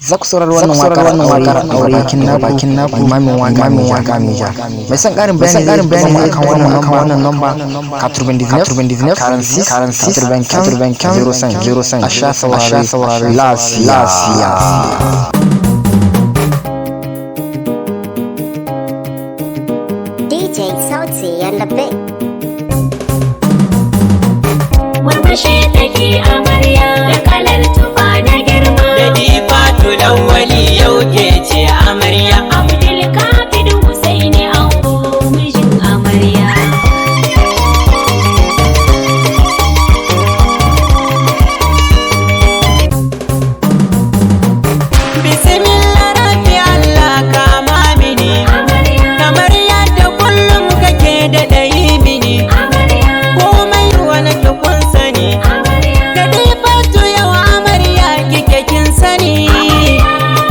Za ku saurari wannan waƙar a bakin naku imamin waka Mija. Mai son ƙarin bayani akan wannan namba 99 46 05 a sha saurari lafiya. DJ Sauti and the bit. Murmushi take amarya da kalar tufa na girma. Da Difatu Lawali yau ke ce amarya. Abdul Kafid Husaini ango mijin amarya. Bismillah rabbi Allah kama mini amarya. Kamar yadda kullum kake da ɗayi mini amarya. Komai wani kun sani da Difatu yau amarya kike kin sani.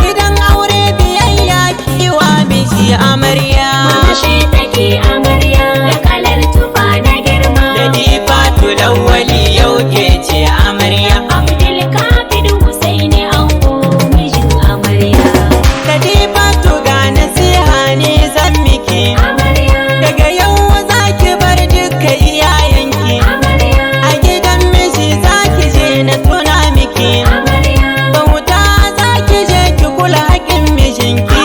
Gidan aure biyayya kiwa miji amarya. Murmushi take amarya da kalar tufa na girma. Da Difatu Lawali yau ke ce amarya. Abdul Kafid Husaini ango mijin amarya. Da Difatu ga nasiha ne zan miki amarya. Daga yau za ki bar duka iyayenki amarya. A gidan miji za ki je na tuna miki amarya. Bauta za ki je ki kula haƙin mijinki.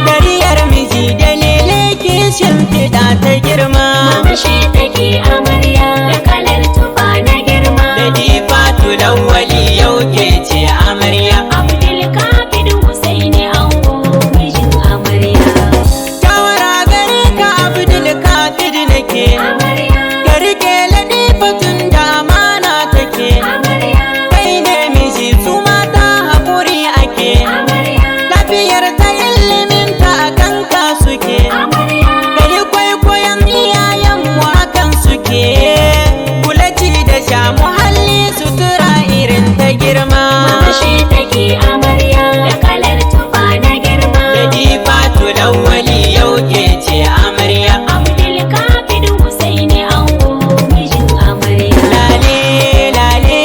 Dariyar miji dalile ki shimfiɗa ta girma. Murmushi take amarya da kalar tufa na girma. Da Difatu Lawali yau ke ce amarya. Abdul Kafid Husaini ango mijin amarya. Shawara gare ka Abdul Kafid nake amarya. Ka rike Ladifatun da amana take amarya. Kai ne miji su mata haƙuri ake amarya. Lafiyar ta ilimin ta a kanka suke amarya. Kai kwaikwayon iyayenmu hakan suke. Kulaci da sha muhalli sutura irin ta girma. Murmushi take amarya da kalar tufa na girma. Da Difatu Lawali yau ke ce amarya. Abdul Kafid Husaini ango mijin amarya. Lale lale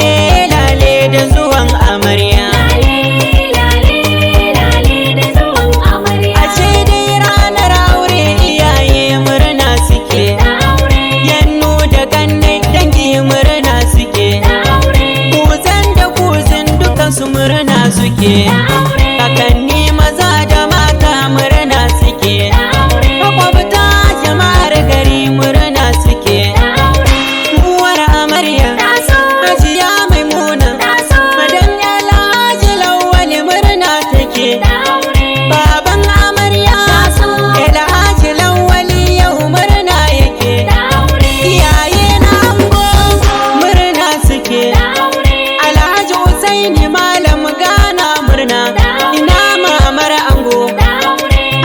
lale da zuwan amarya. Lale lale lale da zuwan amarya. Ashe dai ranar aure iyaye murna suke da aure. Yannu da ganne dangi murna suke da aure. Kuzan da kuzin dukansu murna suke da aure.